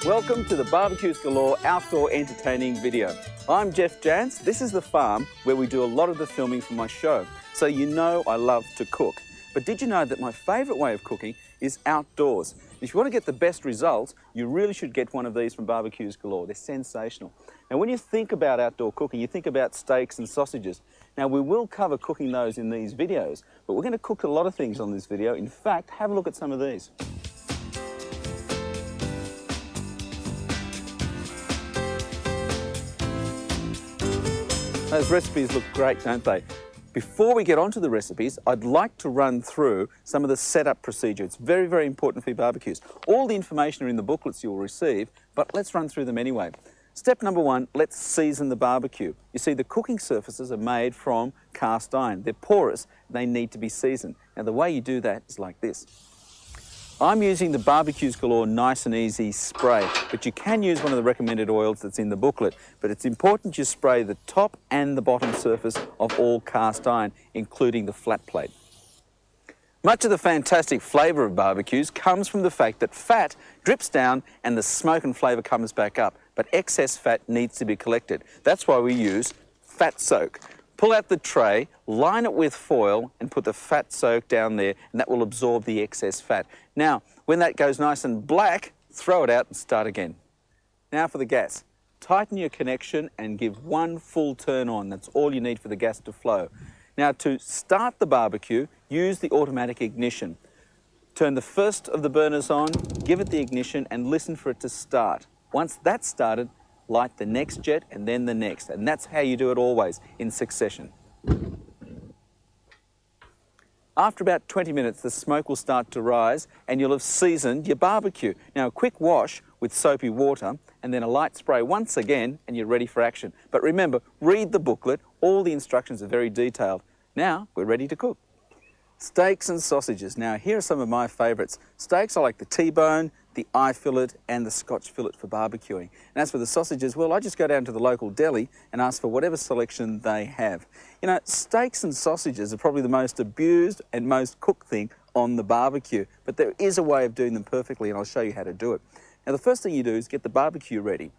Welcome to the Barbeques Galore outdoor entertaining video. I'm Geoff Jansz. This is the farm where we do a lot of the filming for my show. So you know I love to cook. But did you know that my favourite way of cooking is outdoors? If you want to get the best results, you really should get one of these from Barbeques Galore. They're sensational. Now when you think about outdoor cooking, you think about steaks and sausages. Now we will cover cooking those in these videos, but we're going to cook a lot of things on this video. In fact, have a look at some of these. Those recipes look great, don't they? Before we get onto the recipes, I'd like to run through some of the setup procedure. It's very, very important for your barbecues. All the information are in the booklets you'll receive, but let's run through them anyway. Step number one, let's season the barbecue. You see, the cooking surfaces are made from cast iron. They're porous, they need to be seasoned. Now the way you do that is like this. I'm using the Barbeques Galore Nice and Easy spray, but you can use one of the recommended oils that's in the booklet, but it's important you spray the top and the bottom surface of all cast iron, including the flat plate. Much of the fantastic flavour of barbecues comes from the fact that fat drips down and the smoke and flavour comes back up, but excess fat needs to be collected. That's why we use fat soak. Pull out the tray, line it with foil and put the fat soak down there, and that will absorb the excess fat. Now, when that goes nice and black, throw it out and start again. Now for the gas. Tighten your connection and give one full turn on. That's all you need for the gas to flow. Now to start the barbecue, use the automatic ignition. Turn the first of the burners on, give it the ignition and listen for it to start. Once that's started, light the next jet and then the next, and that's how you do it always, in succession. After about 20 minutes, the smoke will start to rise and you'll have seasoned your barbecue. Now a quick wash with soapy water and then a light spray once again and you're ready for action. But remember, read the booklet, all the instructions are very detailed. Now we're ready to cook. Steaks and sausages. Now here are some of my favourites. Steaks, I like the T-bone, the eye fillet and the Scotch fillet for barbecuing. And as for the sausages, well, I just go down to the local deli and ask for whatever selection they have. You know, steaks and sausages are probably the most abused and most cooked thing on the barbecue, but there is a way of doing them perfectly and I'll show you how to do it. Now the first thing you do is get the barbecue ready.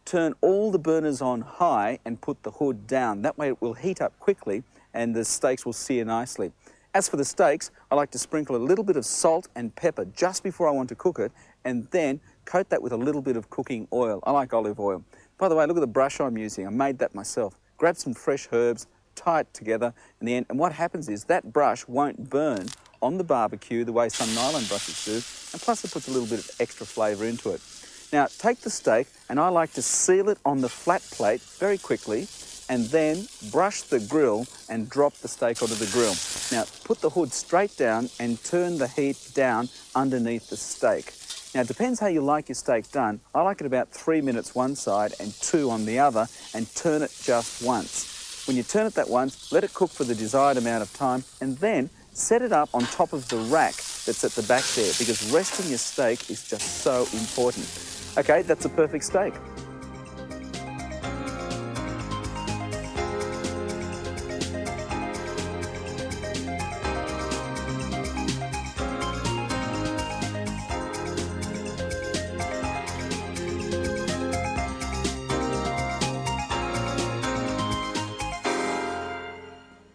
Turn all the burners on high and put the hood down. That way it will heat up quickly and the steaks will sear nicely. As for the steaks, I like to sprinkle a little bit of salt and pepper just before I want to cook it and then coat that with a little bit of cooking oil. I like olive oil. By the way, look at the brush I'm using. I made that myself. Grab some fresh herbs, tie it together in the end, and what happens is that brush won't burn on the barbecue the way some nylon brushes do, and plus it puts a little bit of extra flavour into it. Now take the steak and I like to seal it on the flat plate very quickly and then brush the grill and drop the steak onto the grill. Now put the hood straight down and turn the heat down underneath the steak. Now it depends how you like your steak done. I like it about 3 minutes one side and 2 on the other and turn it just once. When you turn it that once, let it cook for the desired amount of time and then set it up on top of the rack that's at the back there because resting your steak is just so important. Okay, that's a perfect steak.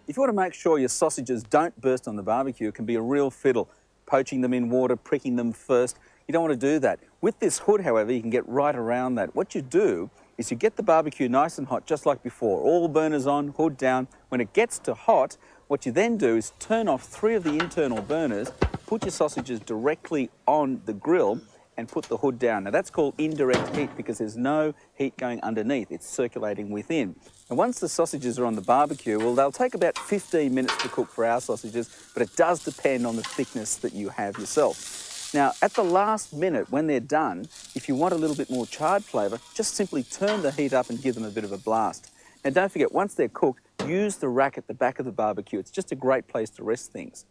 If you want to make sure your sausages don't burst on the barbecue, it can be a real fiddle. Poaching them in water, pricking them first, you don't want to do that. With this hood, however, you can get right around that. What you do is you get the barbecue nice and hot, just like before. All burners on, hood down. When it gets to hot, what you then do is turn off 3 of the internal burners, put your sausages directly on the grill, and put the hood down. Now that's called indirect heat because there's no heat going underneath, it's circulating within. And once the sausages are on the barbecue, well, they'll take about 15 minutes to cook for our sausages, but it does depend on the thickness that you have yourself. Now, at the last minute, when they're done, if you want a little bit more charred flavour, just simply turn the heat up and give them a bit of a blast. And don't forget, once they're cooked, use the rack at the back of the barbecue. It's just a great place to rest things.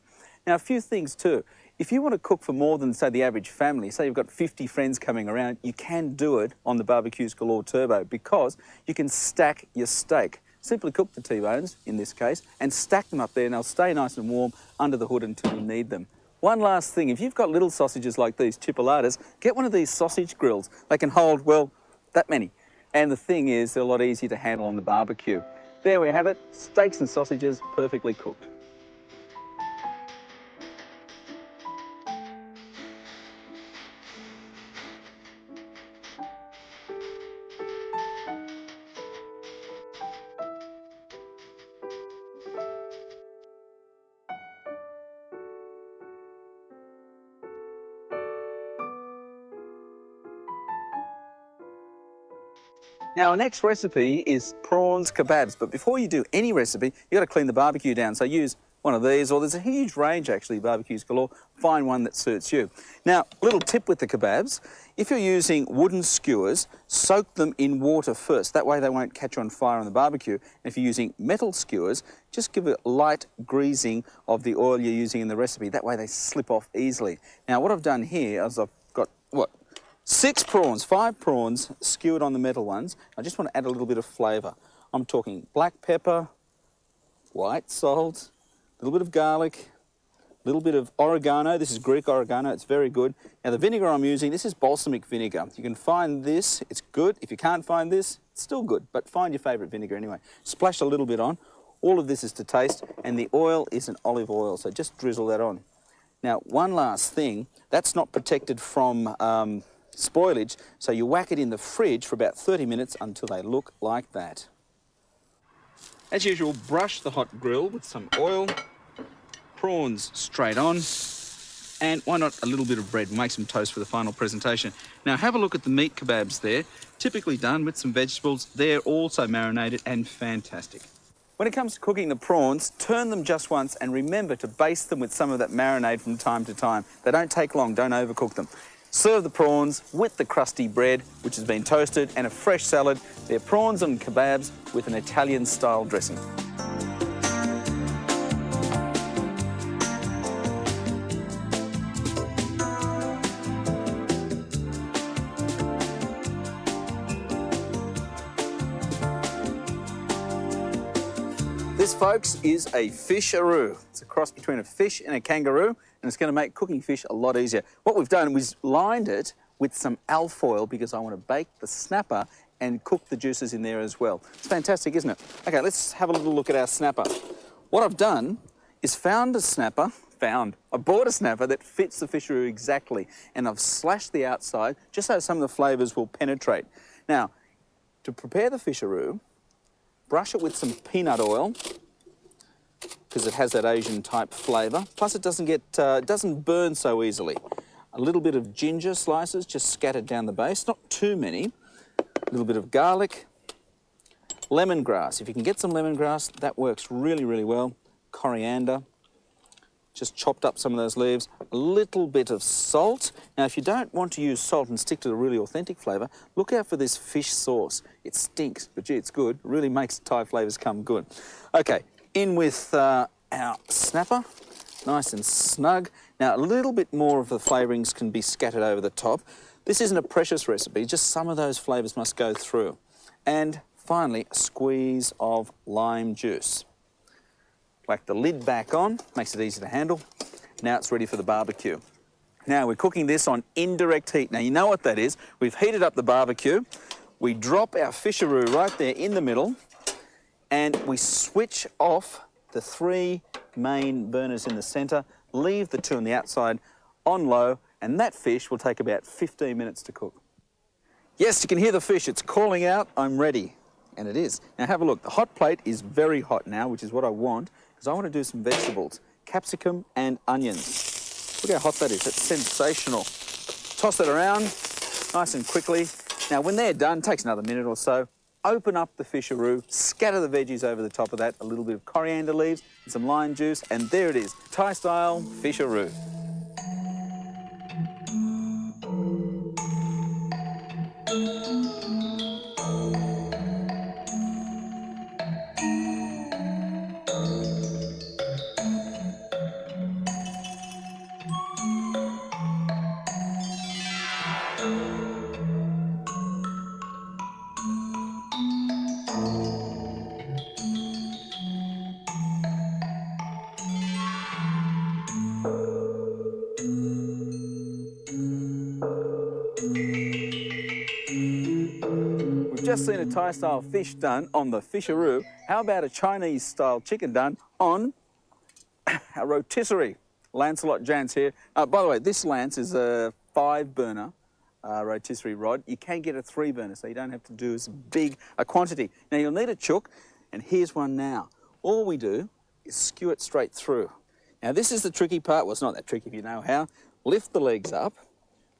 Now, a few things too. If you want to cook for more than, say, the average family, say you've got 50 friends coming around, you can do it on the Barbeques Galore Turbo because you can stack your steak. Simply cook the T-bones, in this case, and stack them up there and they'll stay nice and warm under the hood until you need them. One last thing, if you've got little sausages like these chipolatas, get one of these sausage grills. They can hold, well, that many. And the thing is, they're a lot easier to handle on the barbecue. There we have it, steaks and sausages perfectly cooked. Now, our next recipe is prawns kebabs, but before you do any recipe, you've got to clean the barbecue down. So use one of these, or there's a huge range actually, barbecues galore. Find one that suits you. Now, little tip with the kebabs, if you're using wooden skewers, soak them in water first. That way they won't catch on fire on the barbecue. And if you're using metal skewers, just give a light greasing of the oil you're using in the recipe. That way they slip off easily. Now, what I've done here is I've got, 5 prawns skewered on the metal ones. I just want to add a little bit of flavour. I'm talking black pepper, white salt, a little bit of garlic, a little bit of oregano. This is Greek oregano, it's very good. Now the vinegar I'm using, this is balsamic vinegar. You can find this, it's good. If you can't find this, it's still good, but find your favourite vinegar anyway. Splash a little bit on. All of this is to taste, and the oil is an olive oil, so just drizzle that on. Now, one last thing, that's not protected from spoilage, so you whack it in the fridge for about 30 minutes until they look like that. As usual, brush the hot grill with some oil, prawns straight on, and why not a little bit of bread, make some toast for the final presentation. Now have a look at the meat kebabs there, typically done with some vegetables. They're also marinated and fantastic. When it comes to cooking the prawns, turn them just once and remember to baste them with some of that marinade from time to time. They don't take long, don't overcook them. Serve the prawns with the crusty bread, which has been toasted, and a fresh salad. They're prawns and kebabs with an Italian-style dressing. This, folks, is a fisharoo. It's a cross between a fish and a kangaroo, and it's going to make cooking fish a lot easier. What we've done is lined it with some alfoil because I want to bake the snapper and cook the juices in there as well. It's fantastic, isn't it? Okay, let's have a little look at our snapper. What I've done is I bought a snapper that fits the fisharoo exactly, and I've slashed the outside just so some of the flavours will penetrate. Now, to prepare the fisharoo, brush it with some peanut oil because it has that Asian type flavour. Plus it doesn't burn so easily. A little bit of ginger slices just scattered down the base, not too many. A little bit of garlic. Lemongrass, if you can get some lemongrass, that works really, really well. Coriander, just chopped up some of those leaves. A little bit of salt. Now, if you don't want to use salt and stick to the really authentic flavour, look out for this fish sauce. It stinks, but gee, it's good. It really makes Thai flavours come good. Okay, in with our snapper, nice and snug. Now, a little bit more of the flavourings can be scattered over the top. This isn't a precious recipe, just some of those flavours must go through. And finally, a squeeze of lime juice. Whack the lid back on, makes it easy to handle. Now it's ready for the barbecue. Now we're cooking this on indirect heat. Now you know what that is. We've heated up the barbecue. We drop our fisharoo right there in the middle, and we switch off the 3 main burners in the centre, leave the 2 on the outside on low, and that fish will take about 15 minutes to cook. Yes, you can hear the fish. It's calling out, I'm ready. And it is. Now have a look. The hot plate is very hot now, which is what I want, because I want to do some vegetables, capsicum and onions. Look how hot that is. It's sensational. Toss it around nice and quickly. Now when they're done, takes another minute or so, open up the fisharoo, scatter the veggies over the top of that, a little bit of coriander leaves and some lime juice, and there it is, Thai-style fisharoo. We've just seen a Thai-style fish done on the Fisharoo. How about a Chinese-style chicken done on a rotisserie? Lancelot Jansz here. By the way, this Lance is a 5-burner rotisserie rod. You can get a 3-burner, so you don't have to do as big a quantity. Now, you'll need a chook, and here's one now. All we do is skew it straight through. Now, this is the tricky part. Well, it's not that tricky if you know how. Lift the legs up,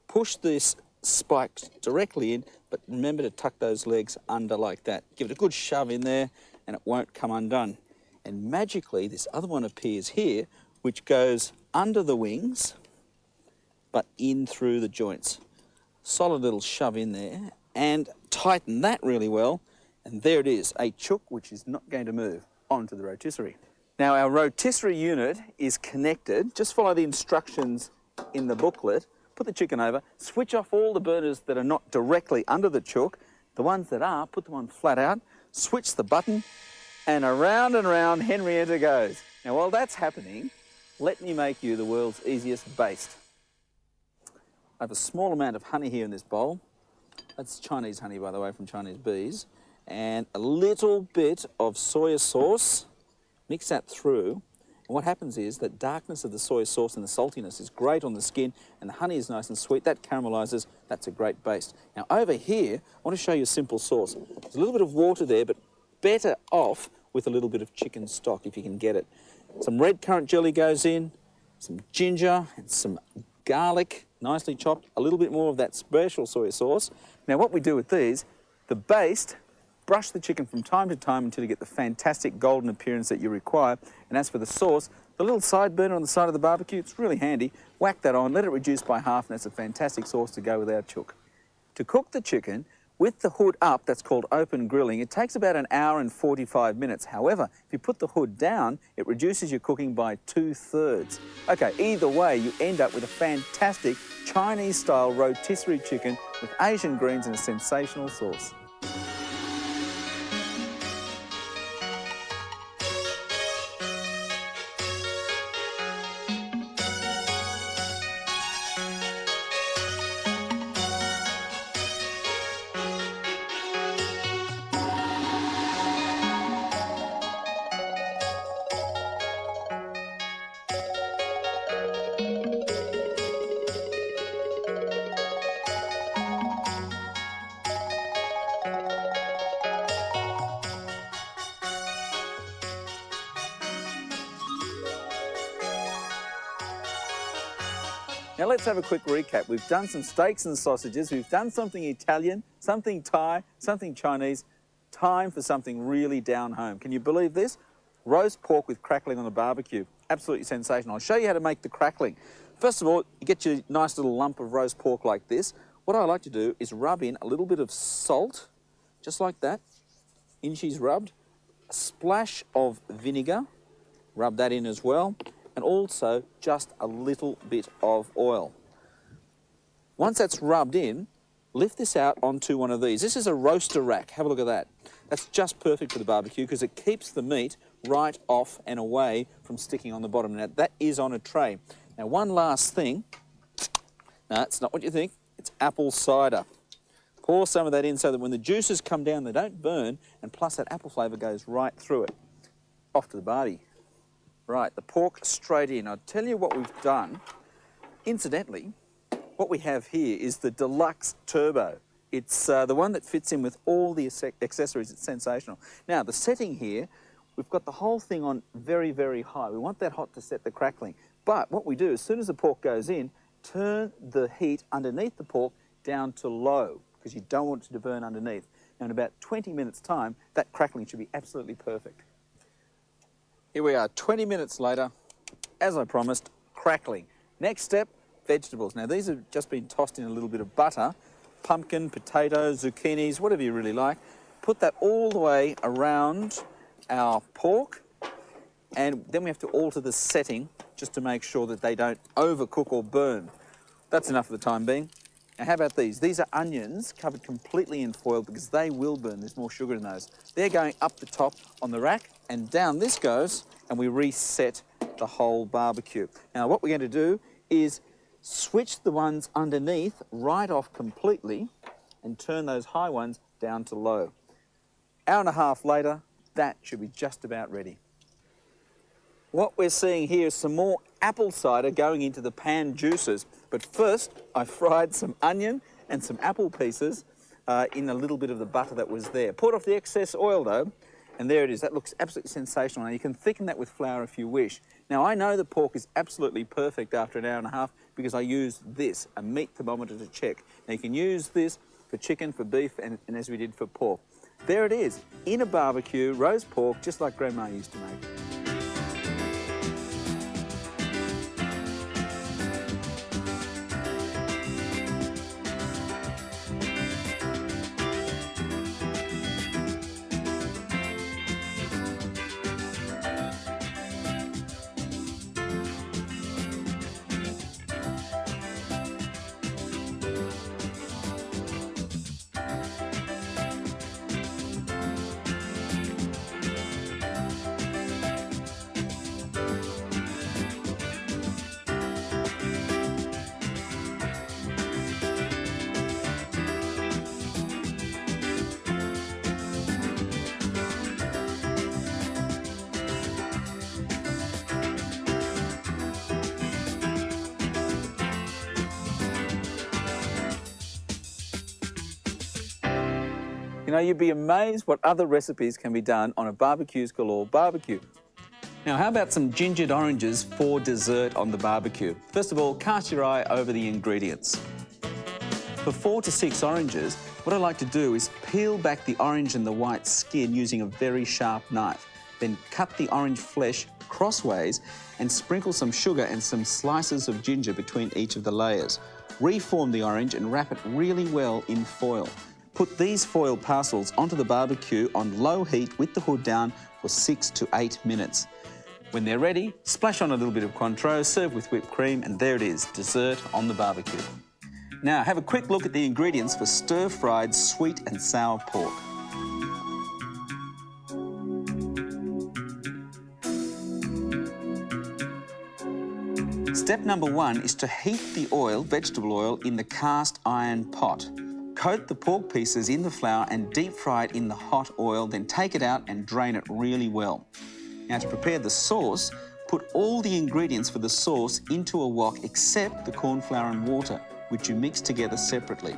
push this spike directly in, but remember to tuck those legs under like that. Give it a good shove in there, and it won't come undone. And magically, this other one appears here, which goes under the wings, but in through the joints. Solid little shove in there, and tighten that really well, and there it is, a chook which is not going to move onto the rotisserie. Now, our rotisserie unit is connected. Just follow the instructions in the booklet. Put the chicken over, switch off all the burners that are not directly under the chook. The ones that are, put them on flat out, switch the button, and around Henrietta goes. Now, while that's happening, let me make you the world's easiest baste. I have a small amount of honey here in this bowl. That's Chinese honey, by the way, from Chinese bees. And a little bit of soya sauce. Mix that through. And what happens is that darkness of the soy sauce and the saltiness is great on the skin, and the honey is nice and sweet. That caramelizes. That's a great baste. Now, over here, I want to show you a simple sauce. There's a little bit of water there, but better off with a little bit of chicken stock if you can get it. Some red currant jelly goes in, some ginger and some garlic, nicely chopped, a little bit more of that special soy sauce. Now, what we do with these, the baste, brush the chicken from time to time until you get the fantastic golden appearance that you require. And as for the sauce, the little side burner on the side of the barbecue, it's really handy. Whack that on, let it reduce by half, and that's a fantastic sauce to go with our chook. To cook the chicken, with the hood up, that's called open grilling, it takes about an hour and 45 minutes. However, if you put the hood down, it reduces your cooking by 2/3. Okay, either way, you end up with a fantastic Chinese-style rotisserie chicken with Asian greens and a sensational sauce. Now let's have a quick recap. We've done some steaks and sausages, we've done something Italian, something Thai, something Chinese. Time for something really down home. Can you believe this? Roast pork with crackling on the barbecue. Absolutely sensational. I'll show you how to make the crackling. First of all, you get your nice little lump of roast pork like this. What I like to do is rub in a little bit of salt, just like that, inches rubbed, a splash of vinegar, rub that in as well, and also just a little bit of oil. Once that's rubbed in, lift this out onto one of these. This is a roaster rack. Have a look at that. That's just perfect for the barbecue because it keeps the meat right off and away from sticking on the bottom. Now, that is on a tray. Now, one last thing. No, it's not what you think. It's apple cider. Pour some of that in so that when the juices come down, they don't burn, and plus that apple flavour goes right through it. Off to the barbie. Right, the pork straight in. I'll tell you what we've done. Incidentally, what we have here is the Deluxe Turbo. It's the one that fits in with all the accessories. It's sensational. Now, the setting here, we've got the whole thing on very, very high. We want that hot to set the crackling. But what we do, as soon as the pork goes in, turn the heat underneath the pork down to low because you don't want it to burn underneath. Now, in about 20 minutes' time, that crackling should be absolutely perfect. Here we are, 20 minutes later, as I promised, crackling. Next step, vegetables. Now, these have just been tossed in a little bit of butter, pumpkin, potatoes, zucchinis, whatever you really like. Put that all the way around our pork, and then we have to alter the setting just to make sure that they don't overcook or burn. That's enough for the time being. Now, how about these? These are onions covered completely in foil because they will burn. There's more sugar in those. They're going up the top on the rack, and down this goes, and we reset the whole barbecue. Now, what we're going to do is switch the ones underneath right off completely and turn those high ones down to low. Hour and a half later, that should be just about ready. What we're seeing here is some more apple cider going into the pan juicers. But first, I fried some onion and some apple pieces in a little bit of the butter that was there. Poured off the excess oil though, and there it is. That looks absolutely sensational. Now you can thicken that with flour if you wish. Now I know the pork is absolutely perfect after an hour and a half because I used this, a meat thermometer to check. Now you can use this for chicken, for beef, and as we did for pork. There it is, in a barbecue, roast pork, just like Grandma used to make. You know, you'd be amazed what other recipes can be done on a Barbeques Galore barbecue. Now, how about some gingered oranges for dessert on the barbecue? First of all, cast your eye over the ingredients. For 4 to 6 oranges, what I like to do is peel back the orange and the white skin using a very sharp knife. Then cut the orange flesh crossways and sprinkle some sugar and some slices of ginger between each of the layers. Reform the orange and wrap it really well in foil. Put these foil parcels onto the barbecue on low heat with the hood down for 6 to 8 minutes. When they're ready, splash on a little bit of Cointreau, serve with whipped cream, and there it is, dessert on the barbecue. Now, have a quick look at the ingredients for stir-fried sweet and sour pork. Step number 1 is to heat the oil, vegetable oil, in the cast iron pot. Coat the pork pieces in the flour and deep fry it in the hot oil, then take it out and drain it really well. Now to prepare the sauce, put all the ingredients for the sauce into a wok except the corn flour and water, which you mix together separately.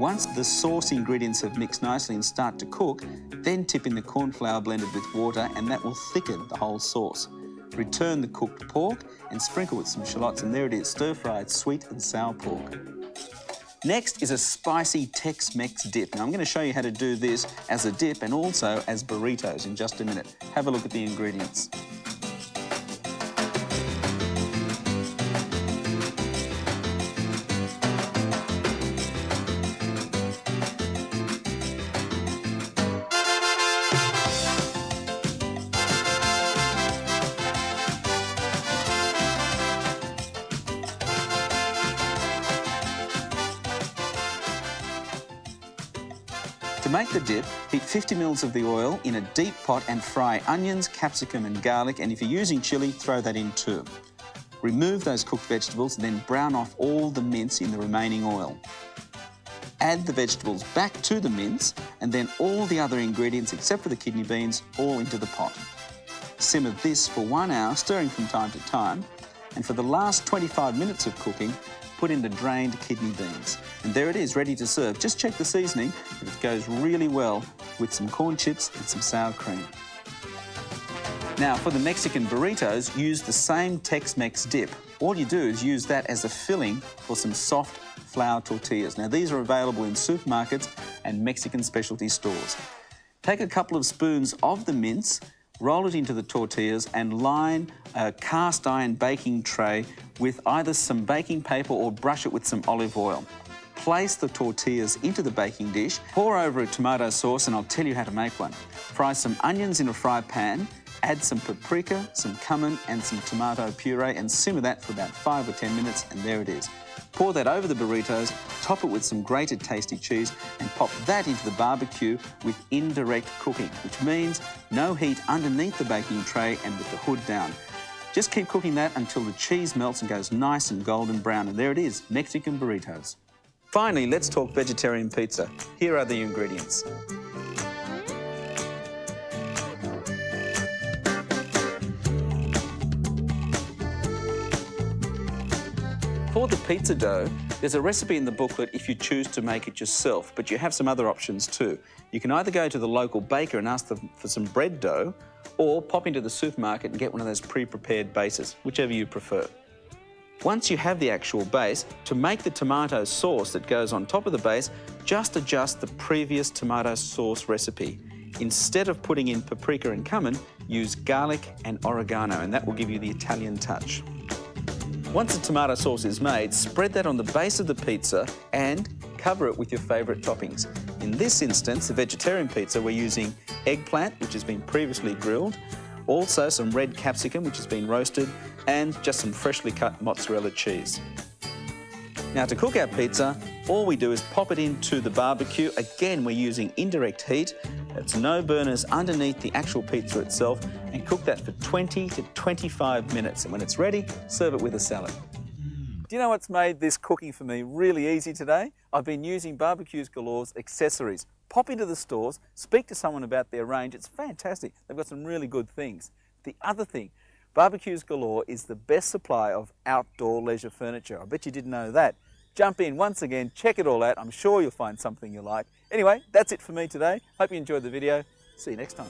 Once the sauce ingredients have mixed nicely and start to cook, then tip in the corn flour blended with water and that will thicken the whole sauce. Return the cooked pork and sprinkle with some shallots, and there it is, stir-fried sweet and sour pork. Next is a spicy Tex-Mex dip. Now I'm going to show you how to do this as a dip and also as burritos in just a minute. Have a look at the ingredients. To make the dip, heat 50 ml of the oil in a deep pot and fry onions, capsicum and garlic, and if you're using chilli, throw that in too. Remove those cooked vegetables and then brown off all the mince in the remaining oil. Add the vegetables back to the mince and then all the other ingredients except for the kidney beans all into the pot. Simmer this for 1 hour, stirring from time to time, and for the last 25 minutes of cooking, put in the drained kidney beans. And there it is, ready to serve. Just check the seasoning, but it goes really well with some corn chips and some sour cream. Now, for the Mexican burritos, use the same Tex-Mex dip. All you do is use that as a filling for some soft flour tortillas. Now, these are available in supermarkets and Mexican specialty stores. Take a couple of spoons of the mince, roll it into the tortillas and line a cast iron baking tray with either some baking paper or brush it with some olive oil. Place the tortillas into the baking dish, pour over a tomato sauce, and I'll tell you how to make one. Fry some onions in a fry pan, add some paprika, some cumin and some tomato puree and simmer that for about 5 or 10 minutes, and there it is. Pour that over the burritos, top it with some grated tasty cheese and pop that into the barbecue with indirect cooking, which means no heat underneath the baking tray and with the hood down. Just keep cooking that until the cheese melts and goes nice and golden brown, and there it is, Mexican burritos. Finally, let's talk vegetarian pizza. Here are the ingredients. For the pizza dough, there's a recipe in the booklet if you choose to make it yourself, but you have some other options too. You can either go to the local baker and ask them for some bread dough, or pop into the supermarket and get one of those pre-prepared bases, whichever you prefer. Once you have the actual base, to make the tomato sauce that goes on top of the base, just adjust the previous tomato sauce recipe. Instead of putting in paprika and cumin, use garlic and oregano, and that will give you the Italian touch. Once the tomato sauce is made, spread that on the base of the pizza and cover it with your favourite toppings. In this instance, the vegetarian pizza, we're using eggplant, which has been previously grilled, also some red capsicum, which has been roasted, and just some freshly cut mozzarella cheese. Now, to cook our pizza, all we do is pop it into the barbecue. Again, we're using indirect heat. That's no burners underneath the actual pizza itself, and cook that for 20 to 25 minutes. And when it's ready, serve it with a salad. Do you know what's made this cooking for me really easy today? I've been using Barbeques Galore's accessories. Pop into the stores, speak to someone about their range. It's fantastic. They've got some really good things. The other thing, Barbeques Galore is the best supply of outdoor leisure furniture. I bet you didn't know that. Jump in once again, check it all out. I'm sure you'll find something you like. Anyway, that's it for me today. Hope you enjoyed the video. See you next time.